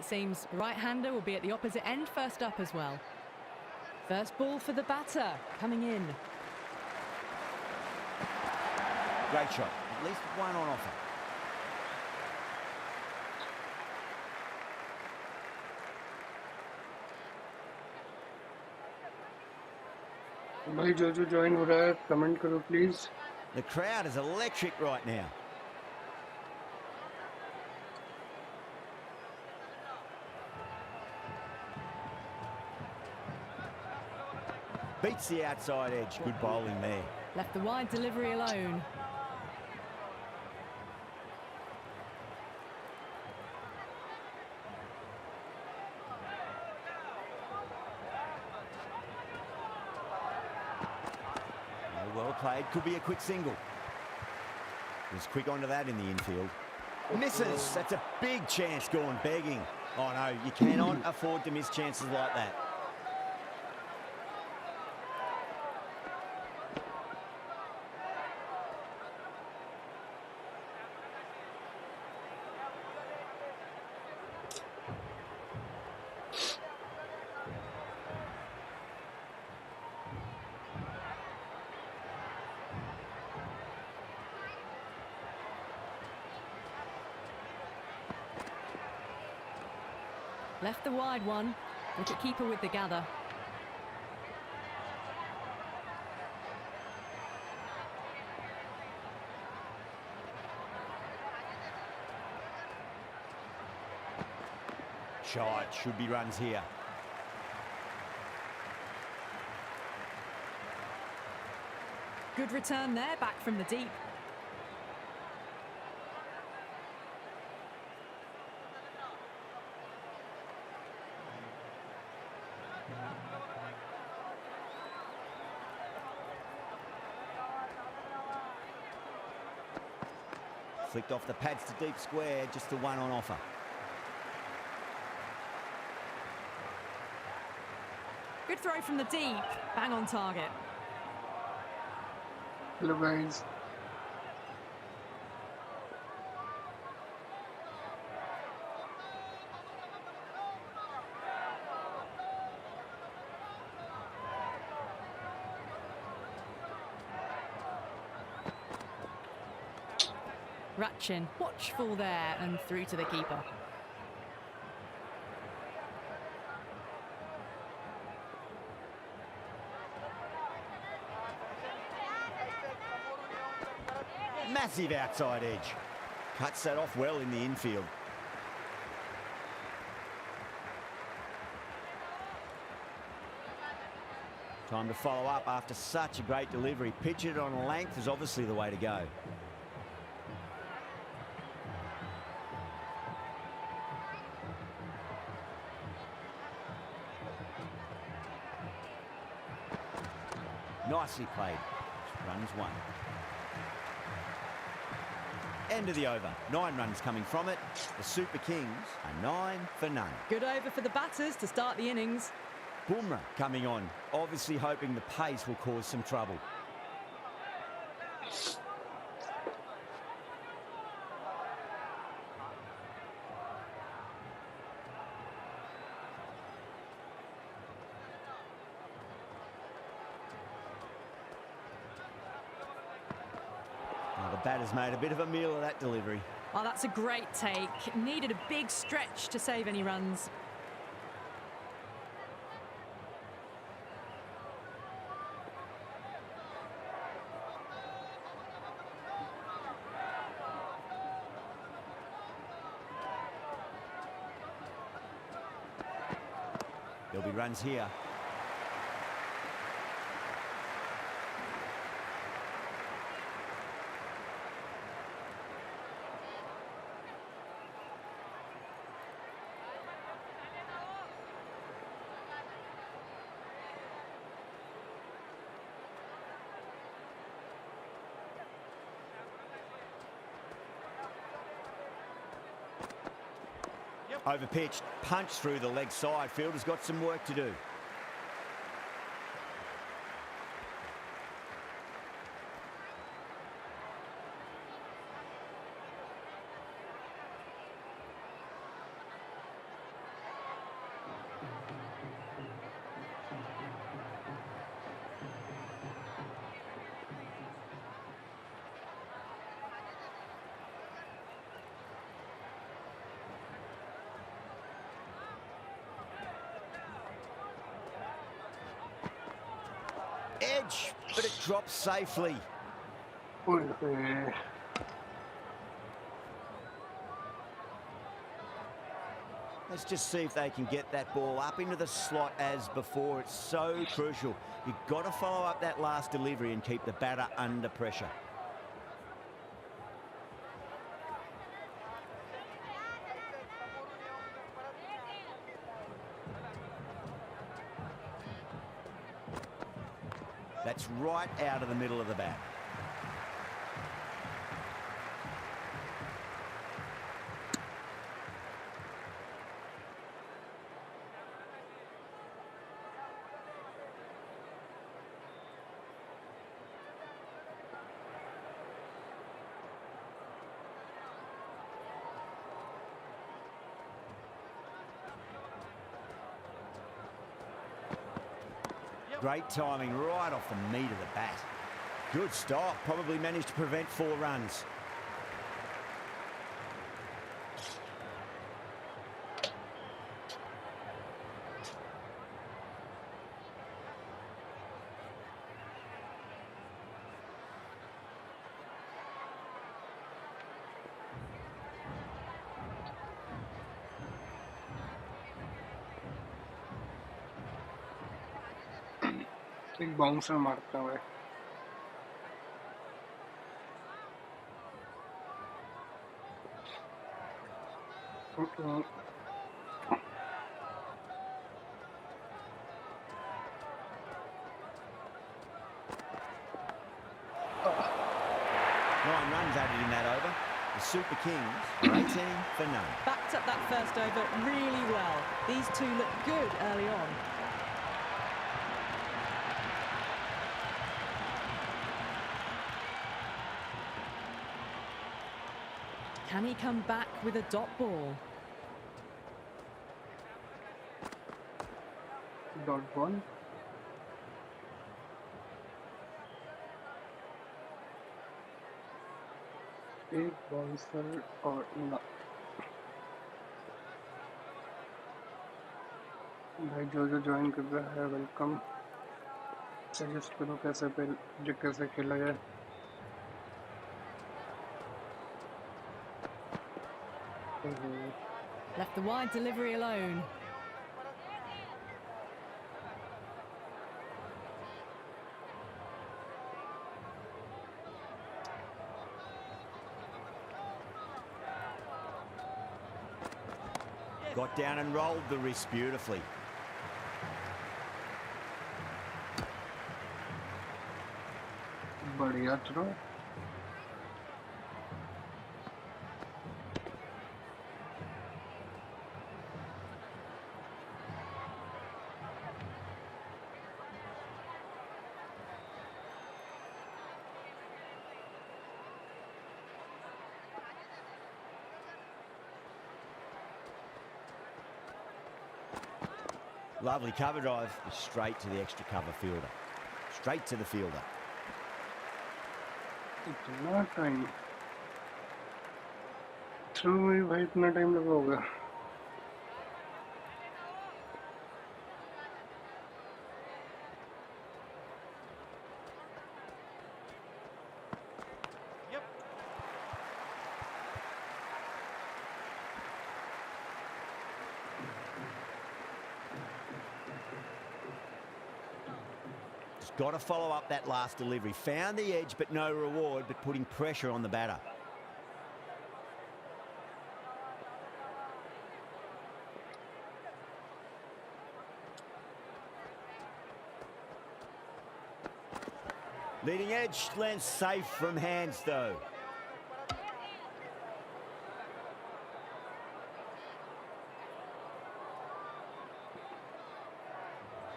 It seems the right-hander will be at the opposite end first up as well. First ball for the batter, coming in. Great shot, at least one on offer. भाई जो join हो रहा है comment करो please. The crowd is electric right now. Beats the outside edge. Good bowling there. Left the wide delivery alone. Well played. Could be a quick single. Was quick onto that in the infield. Misses. That's a big chance gone begging. Oh no, you cannot afford to miss chances like that. Left the wide one. Wicket-keeper with the gather. Shot. Should be runs here. Good return there, back from the deep. Flicked off the pads to deep square, just the one on offer. Good throw from the deep, bang on target. Hello guys. Ratchin, watchful there and through to the keeper. Massive outside edge. Cuts that off well in the infield. Time to follow up after such a great delivery. Pitch it on length is obviously the way to go. Nicely played. Runs one. End of the over. 9 runs coming from it. The Super Kings are 9 for none. Good over for the batters to start the innings. Bumrah coming on, obviously hoping the pace will cause some trouble. The batter's made a bit of a meal of that delivery. Oh, that's a great take. Needed a big stretch to save any runs. There'll be runs here. Overpitched, punched through the leg side. Fielder's got some work to do. Edge, but it drops safely. ओए होए, Let's just see if they can get that ball up into the slot as before. It's so crucial. You've got to follow up that last delivery and keep the batter under pressure. That's right out of the middle of the bat. Great timing right off the meat of the bat. Good stop, probably managed to prevent 4 runs. एक bouncer मारता हुआ है। Nine runs added in that over. The Super Kings are 18 for none. Backed up that first over really well. These two look good early on. Can he come back with a dot ball? Dot ball एक bouncer और ना भाई जो join कर रहा है welcome. Suggest करो कैसे खेला जाए। Left the wide delivery alone. Got down and rolled the wrist beautifully. बढ़िया throw. Lovely cover drive, straight to the extra cover fielder. Straight to the fielder. इतना टाइम थ्रू में भाई इतना टाइम लगा होगा। Got to follow up that last delivery. Found the edge, but no reward, but putting pressure on the batter. Leading edge lands safe from hands, though.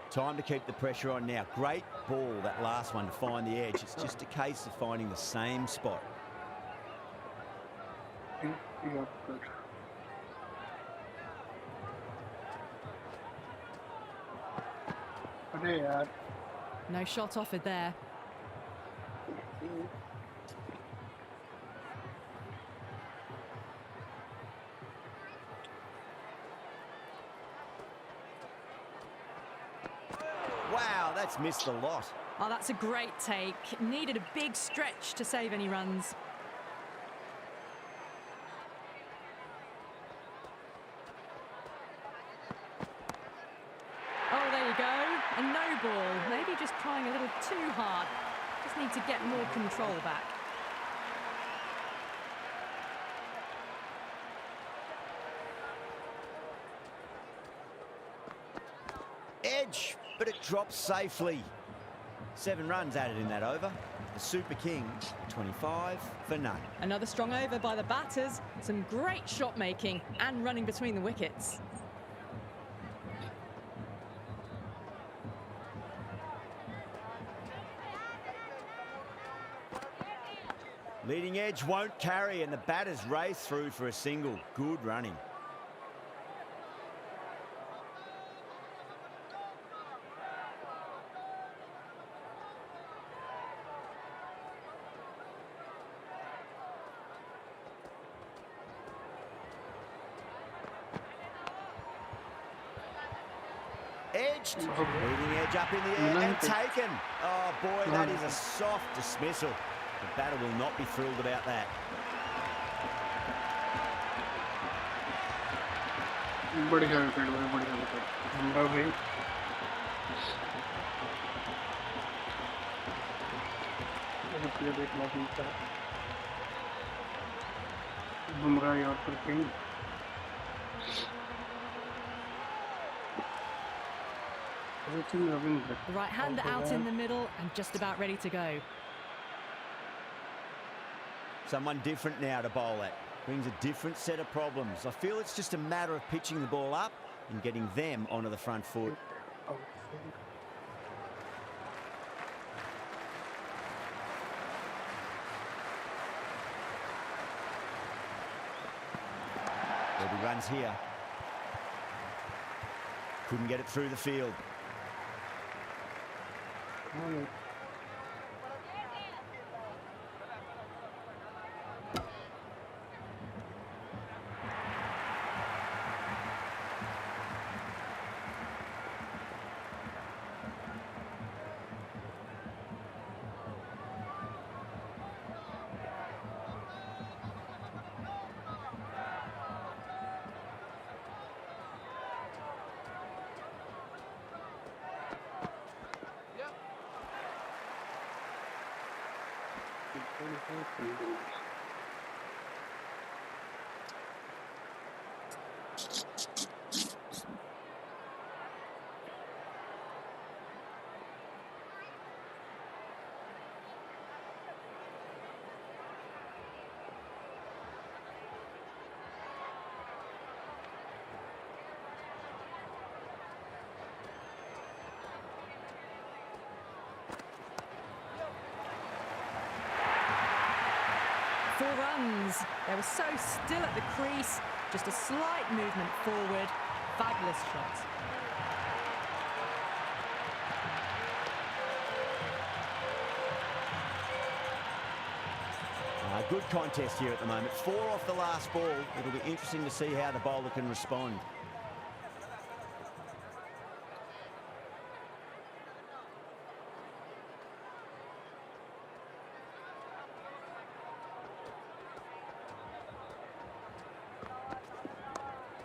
Time to keep the pressure on now. Great ball, that last one, to find the edge. It's just a case of finding the same spot. No shot offered there. Wow, that's missed the lot. Oh, that's a great take. Needed a big stretch to save any runs. Oh, there you go. A no ball. Maybe just trying a little too hard. Just need to get more control back. Edge, but it drops safely. 7 runs added in that over. The Super Kings, 25 for none. Another strong over by the batters. Some great shot making and running between the wickets. Leading edge won't carry and the batters race through for a single. Good running. Edged. Leading edge up in the air and taken. Oh boy, that is a soft dismissal. The batter will not be thrilled about that. बढ़िया wicket भाई, बढ़िया wicket. Bumrah भाई ये देखना सीखता है। बुमराह यार पर king. The right hander out in the middle and just about ready to go. Someone different now to bowl at. Brings a different set of problems. I feel it's just a matter of pitching the ball up and getting them onto the front foot. There'll be runs here. Couldn't get it through the field. Four runs. They were so still at the crease. Just a slight movement forward. Fabulous shot. Good contest here at the moment. 4 off the last ball. It'll be interesting to see how the bowler can respond.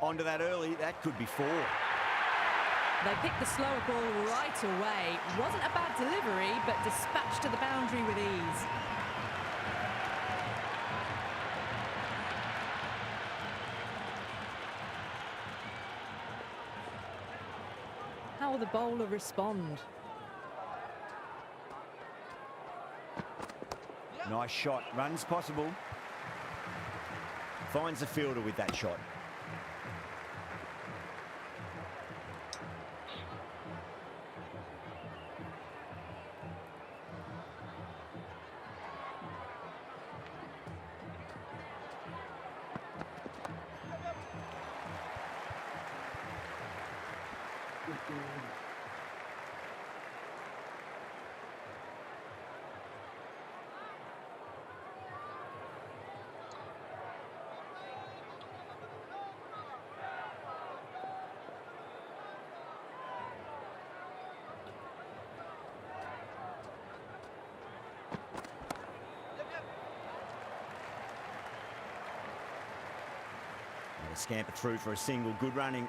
Onto that early, that could be 4. They picked the slower ball right away. Wasn't a bad delivery, but dispatched to the boundary with ease. How will the bowler respond? Nice shot, runs possible. Finds the fielder with that shot. scamper through for a single. Good running.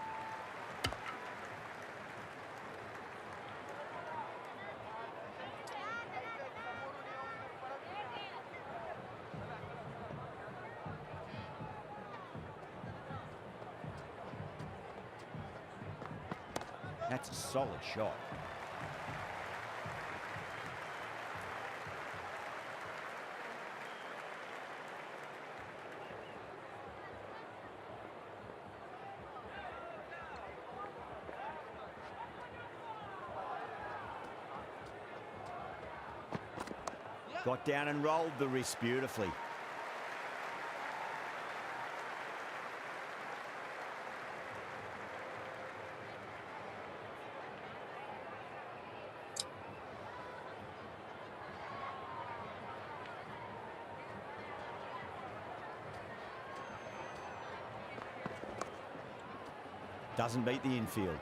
That's a solid shot. Got down and rolled the wrist beautifully. Doesn't beat the infield.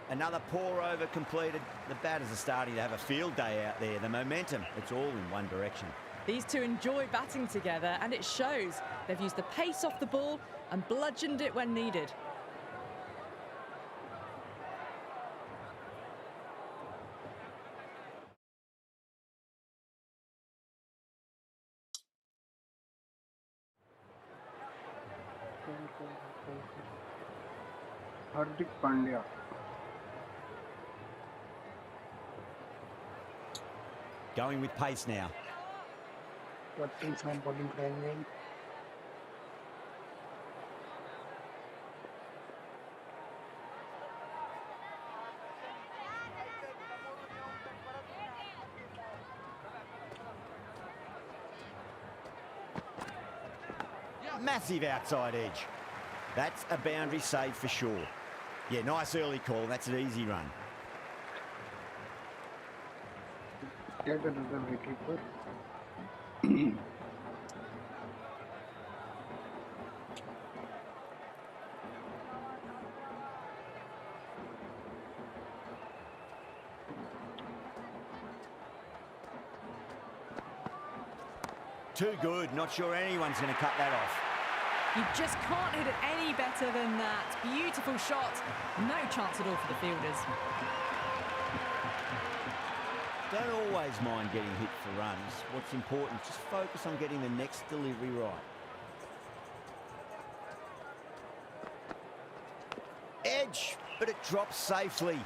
Another pour over completed. The batters are starting to have a field day out there. The momentum, it's all in one direction. These two enjoy batting together, and it shows. They've used the pace off the ball and bludgeoned it when needed. Hardik Pandya. Going with pace now. What is my bowling triangle? Massive outside edge. That's a boundary save for sure. Yeah, nice early call. That's an easy run. Get another wicketkeeper. Too good. Not sure anyone's going to cut that off. You just can't hit it any better than that. Beautiful shot. No chance at all for the fielders. Don't always mind getting hit for runs. What's important, just focus on getting the next delivery right. Edge, but it drops safely.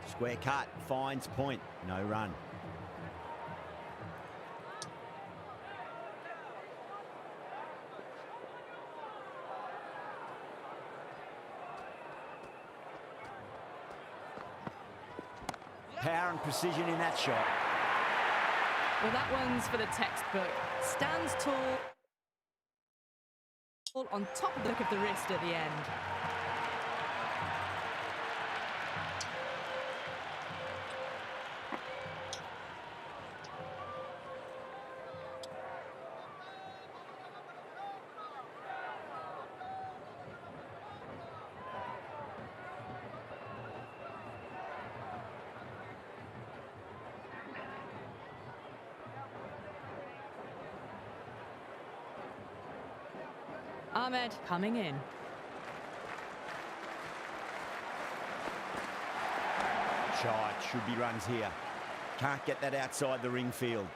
Square cut, finds point, no run. Power and precision in that shot. Well, that one's for the textbook. Stands tall on top of the wrist at the end. Ahmed coming in. Shot, should be runs here. Can't get that outside the ring field.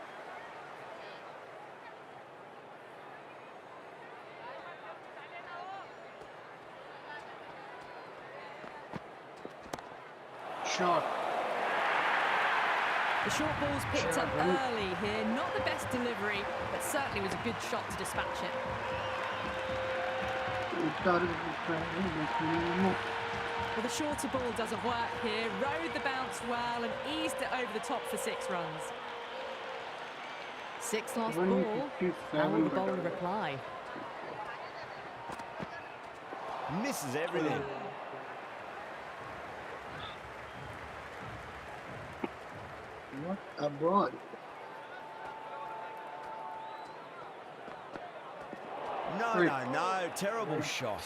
Shot. The short ball's picked up early here. Not the best delivery, but certainly was a good shot to dispatch it. Well, the shorter ball doesn't work here. Rode the bounce well and eased it over the top for 6 runs. 6 lost ball. How will the bowler reply? Misses everything. What a ball. No, Wait. no, no. Terrible shot.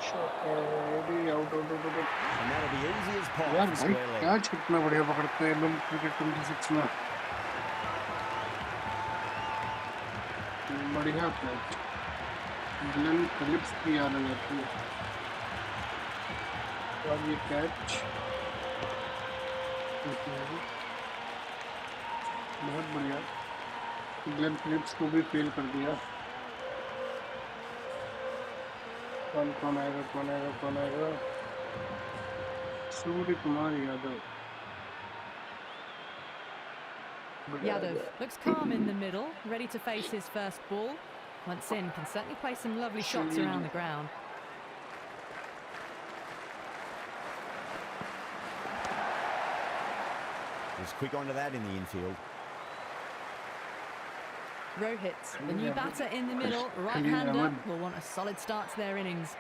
Ready, out. And that'll be easy as pie यार for भाई square leg. Catch कितना बढ़िया पकड़ते हैं लोग cricket 26 में. बढ़िया catch. Glenn Phillips की याद आ जाती है. और ये कैच बहुत बढ़िया. ग्लेन फिलिप्स को भी फेल कर दिया. कौन आएगा. Surya Kumar Yadav. Yadav looks calm in the middle, ready to face his first ball. Once in, can certainly play some lovely shots around the ground. Was quick onto that in the infield. Rohit, the new batter in the middle, right-hander, will want a solid start to their innings.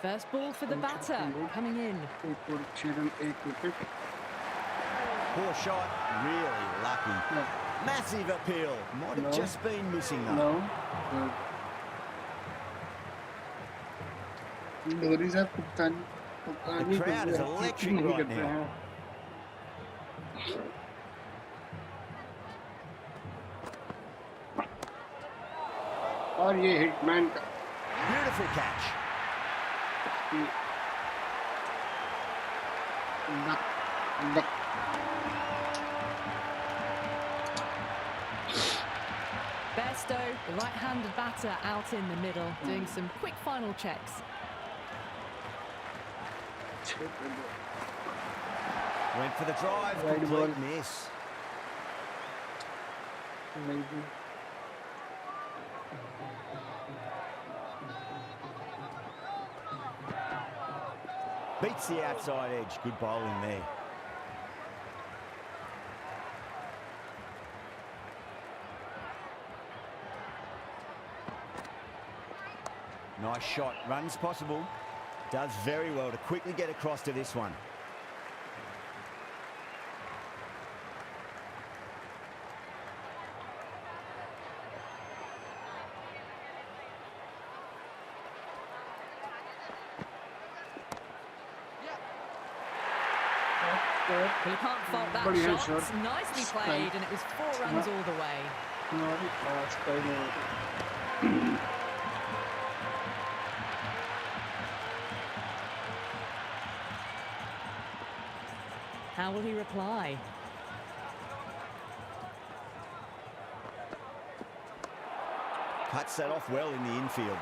First ball for the batter, coming in. Poor shot, really lucky. No. Massive appeal. Might have No. just been missing though. No. Dhoni साहब कप्तानी The crowd is electric नहीं right करते now. हैं. और ये hitman का Beautiful catch. duck. Bairstow, the right-handed batter, out in the middle, doing some quick final checks. Went for the drive, Right complete ball. miss. Maybe. Beats the outside edge. Good bowling there. Nice shot. Runs possible. Does very well to quickly get across to this one. Well, you can't fault that Brilliant shot. shot. Nicely played, and it was 4 runs all the way. हमारी पास पहले How will he reply? Cuts that off well in the infield.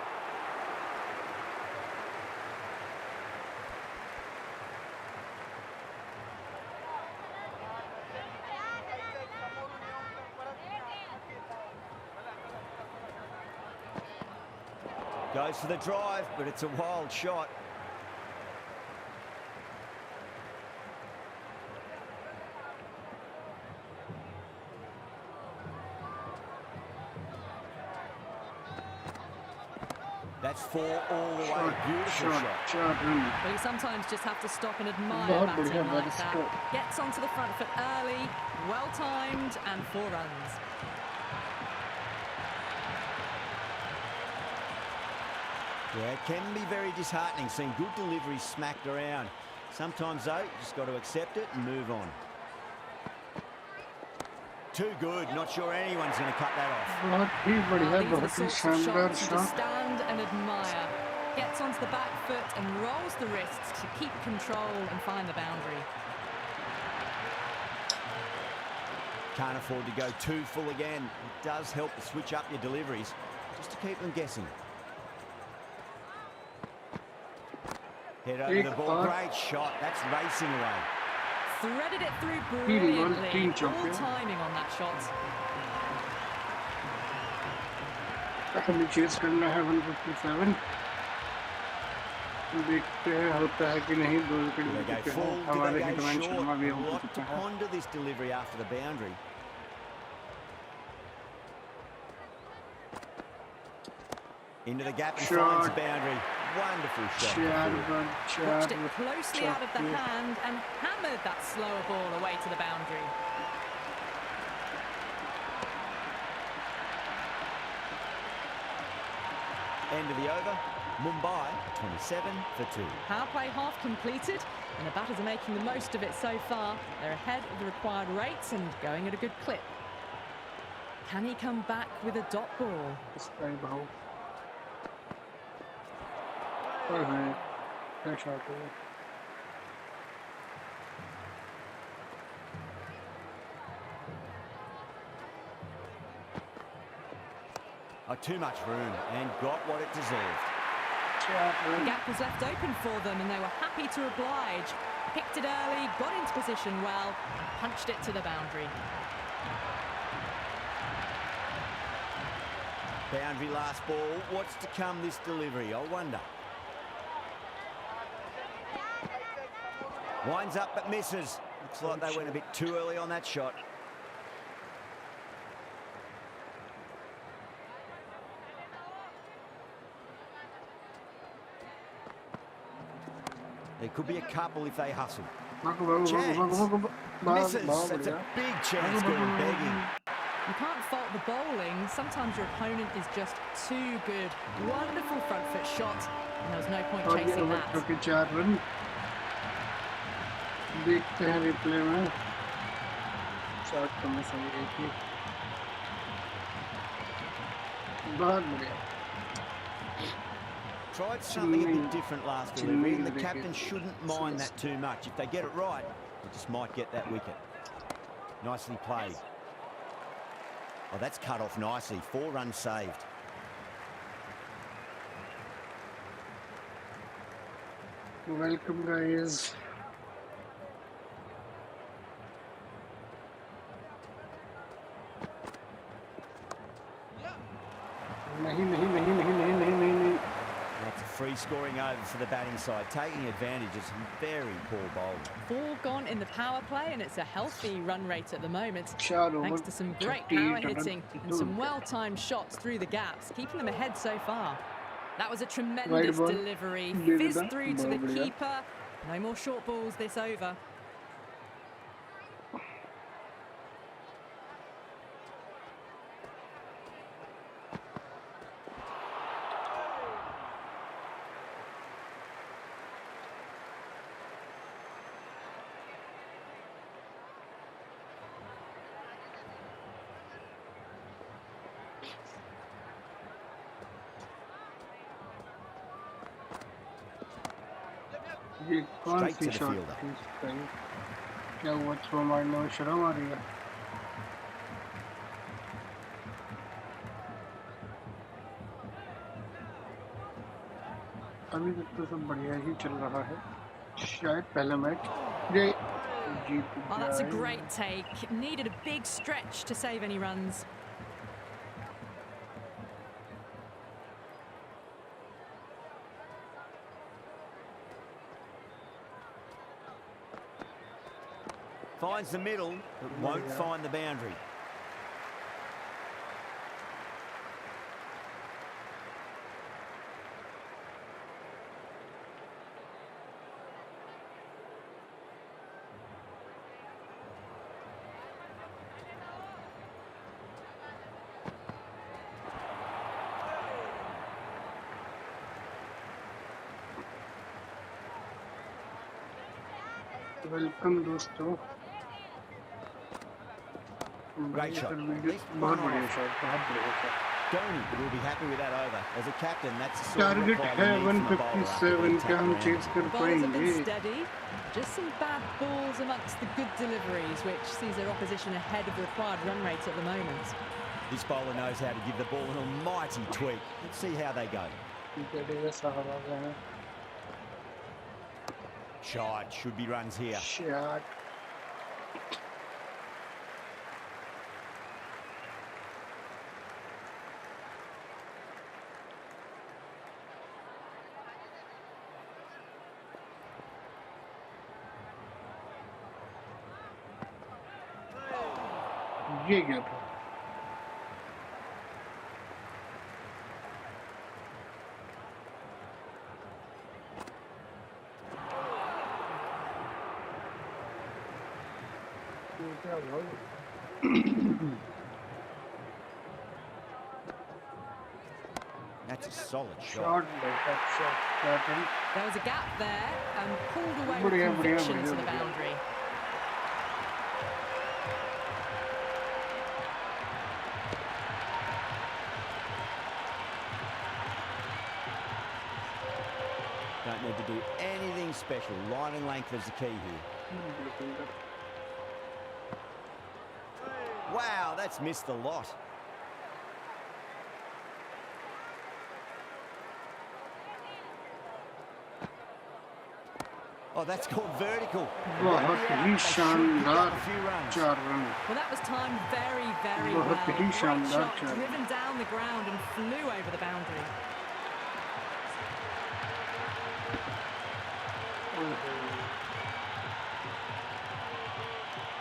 Goes for the drive, but it's a wild shot. That's 4 all the way. Beautiful shot. shot run. Well, you sometimes just have to stop and admire बहुत batting बढ़िया like batsman. that. Gets onto the front foot early, well-timed, and 4 runs. Yeah, it can be very disheartening seeing good deliveries smacked around. Sometimes, though, you just got to accept it and move on. Too good. Not sure anyone's going to cut that off. बहुत ही बढ़िया These are the बहुत ही sorts of शानदार shots you just shot stand and admire. Gets onto the back foot and rolls the wrists to keep control and find the boundary. Can't afford to go too full again. It does help to switch up your deliveries just to keep them guessing. Head over the ball. Great shot. That's racing away. Threaded it through Clean ball, brilliantly. clean chop, All yeah. timing on that shot. हमें chess करना है 157 देखते हैं होता है कि नहीं 2 wicket Do ले they go चुके हैं full? Do हमारे they go hitman short? Sharma भी A आउट हो lot चुका to है ponder this delivery after the boundary. Into the gap and finds the shot boundary. Wonderful shot. 4 run Watched 4 it closely out of the चौके hand and hammered that slower ball away to the boundary. End of the over. Mumbai 27 for 2. Power play half completed, and the batters are making the most of it so far. They're ahead of the required rates and going at a good clip. Can he come back with a dot ball? इसका ही भाव और है क्या shot है Oh, too much room and got what it deserved. 4 The run gap was left open for them and they were happy to oblige. Picked it early, got into position well, and punched it to the boundary. Boundary last ball. What's to come this delivery? I wonder. Winds up but misses. Looks like they went a bit too early on that shot. There could be a couple if they hustle. Misses. That's a big chance going begging. You can't fault the bowling. Sometimes your opponent is just too good. Wonderful front foot shot, and there was no point और ये chasing over that. के 4 run देखते हैं replay में shot तो मैं सही गई थी बहुत बढ़िया Tried something a bit different last delivery, and the captain shouldn't mind that too much. If they get it right, they just might get that wicket. Nicely played. Oh, that's cut off nicely. 4 runs saved. Welcome guys नहीं नहीं नहीं नहीं नहीं नहीं नहीं नहीं That's a free scoring over for the batting side, taking advantage of some very poor bowling. 4 gone in the power play, and it's a healthy run rate at the moment. 4 Thanks over to some great 38 power run hitting and some well-timed shots through the gaps, keeping them ahead so far. That was a Wide tremendous ball. delivery, they fizzed देता, through to the बहुत बढ़िया। keeper. No more short balls this over. ये कौन Straight सी to the short fielder. थी इसका ये? क्या हुआ थ्रो मारने में शर्म आ रही है अभी तक तो सब बढ़िया ही चल रहा है शायद पहला मैच ये जीत Oh, that's a जाए great take. Needed a big stretch to save any runs. Finds the middle, but won't find the boundary. Welcome दोस्तों Great shot. बहुत बढ़िया शॉट बहुत बढ़िया shot Dhoni will be happy with that over. As a captain, that's the sort of target reply है you need from a bowler after 157 being क्या हम taken chase out. कर Bowlers have been पाएंगे steady. Just some bad balls amongst the good deliveries, which sees their opposition ahead of the required run rate at the moment. This bowler knows how to give the ball an almighty tweak. Let's see how they go. बढ़िया साहब आ गए हैं Shot, should be runs here. Shot ये क्या था? ये क्या हुआ? That's a solid shot. Shot like that shot. Captain. There was a gap there and pulled away with बढ़िया, बढ़िया, conviction बढ़िया, to the बढ़िया. boundary. Don't need to do anything special. Line and length is the key here. Wow, that's missed a lot. Oh, that's called vertical. बहुत ही शानदार A few runs. 4 run. Well, that was timed very, very बहुत well. ही Great शानदार shot, चाल. driven down the ground and flew over the boundary.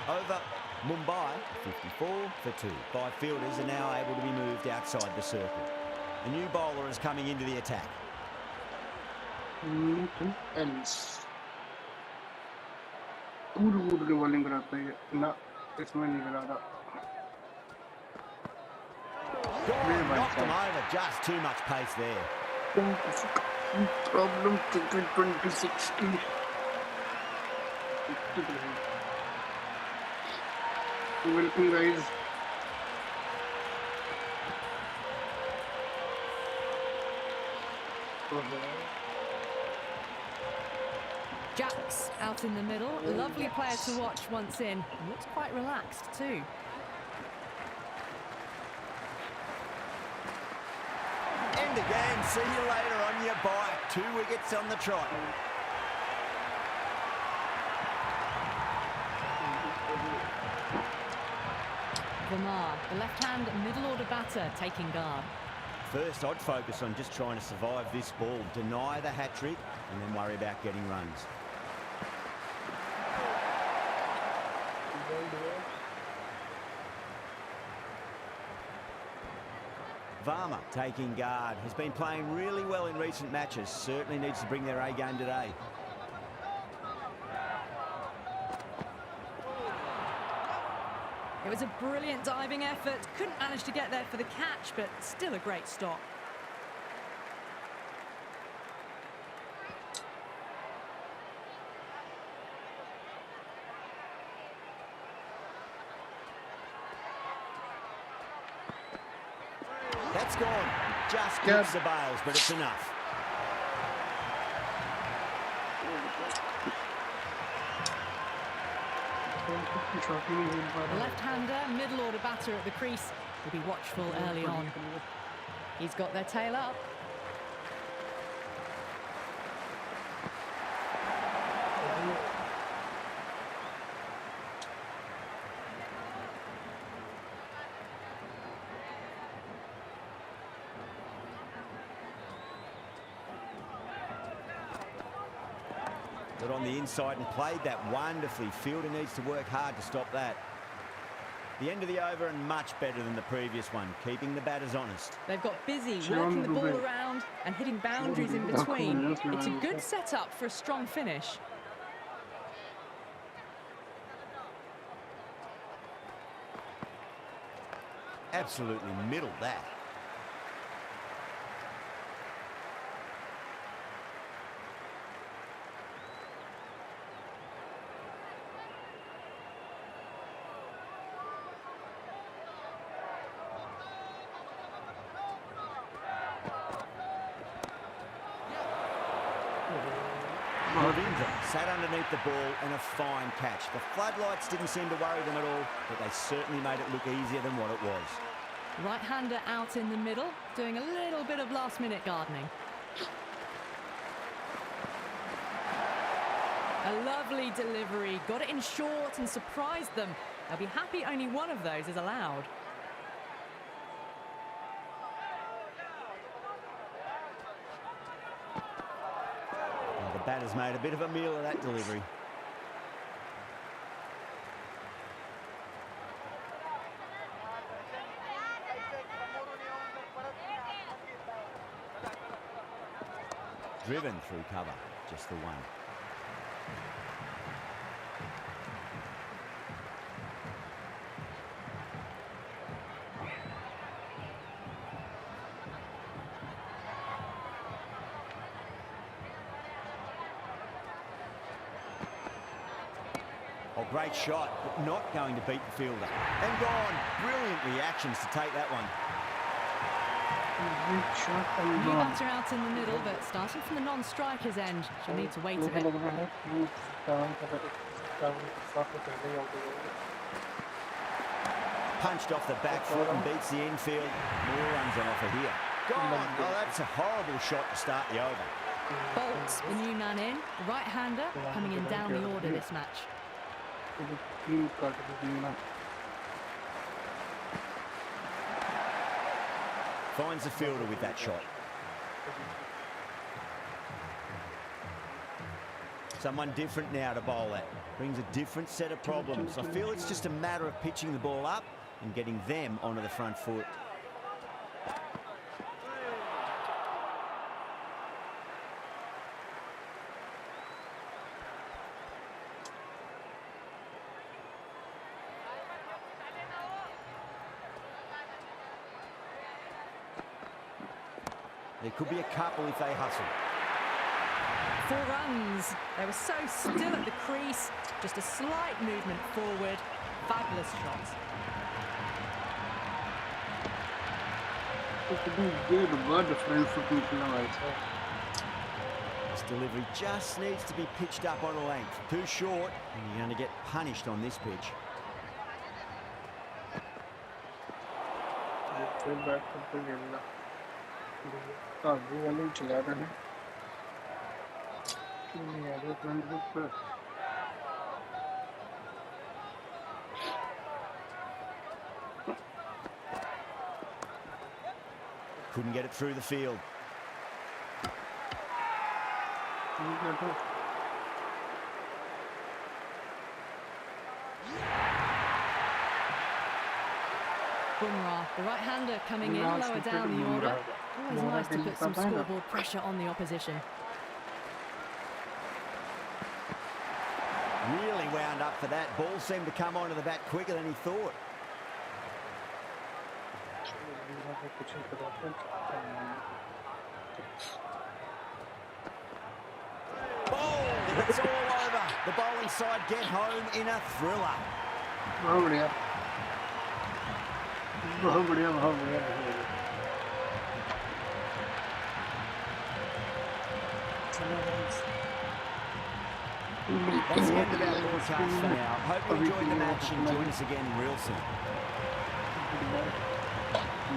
Over Mumbai, 54 for 2. 5 fielders are now able to be moved outside the circle. The new bowler is coming into the attack. Nothing else. कूद के bowling कराता है ना, इसमें नहीं करा रहा. God, knocked them over. Just too much pace there. Problem Cricket 26 की. Welcome guys. Jacks out in the middle. Lovely player to watch once in. Looks quite relaxed too. End again. See you later on your bike. 2 wickets on the trot. Verma, the left-hand middle-order batter, taking guard. First, I'd focus on just trying to survive this ball, deny the hat-trick, and then worry about getting runs. Varma taking guard, has been playing really well in recent matches, certainly needs to bring their A game today. It was a brilliant diving effort. Couldn't manage to get there for the catch, but still a great stop. That's gone. Just clips the bails, but it's enough. The left-hander, middle-order batter at the crease, will be watchful early on. He's got their tail up. Got on the inside and played that wonderfully. Fielder needs to work hard to stop that. The end of the over and much better than the previous one, keeping the batters honest. They've got busy working the ball around and hitting boundaries in between. It's a good setup for a strong finish. Absolutely middled that. Ravindra sat underneath the ball and a fine catch. The floodlights didn't seem to worry them at all, but they certainly made it look easier than what it was. Right-hander out in the middle, doing a little bit of last-minute gardening. A lovely delivery, got it in short and surprised them. They'll be happy only one of those is allowed. The batter's made a bit of a meal of that delivery. Driven through cover, just the one. Oh, great shot, but not going to beat the fielder. And gone. Brilliant reactions to take that one. Great shot and New gone. batter out in the middle, but starting from the non-striker's end, she'll need to wait a मुझे bit. लग रहा है कि 7 के पहले ही out हो जाएगा। Punched off the back foot and beats the infield. More runs on offer here. Gone. Oh, that's a horrible shot to start the over. Bolts, the new man in, the right-hander, coming in down the order this match. मुझे 3 cut देना। Finds the fielder with that shot. Someone different now to bowl at. Brings a different set of problems. I feel it's just a matter of pitching the ball up and getting them onto the front foot. There could be a couple if they hustle. 4 runs. They were so still at the crease. Just a slight movement forward. Fabulous shot. It could be good about the front foot people also. This delivery just needs to be pitched up on a length. Too short, and you're going to get punished on this pitch. फिर bat करके खेलना। काफी वाले चला रहे हैं। नहीं आ रहे फ्रंट फुट पर। Couldn't get it through the field. Bumrah, the right-hander coming in lower down the order. Always nice to put some scoreboard pressure on the opposition. Really wound up for that. Ball seemed to come onto the bat quicker than he thought. Bowled! It's all over. The bowling side get home in a thriller. बहुत बढ़िया बहुत बढ़िया बहुत बढ़िया That's the end of our broadcast for now. Hope you enjoyed the match and join us again real soon.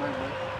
Bye bye.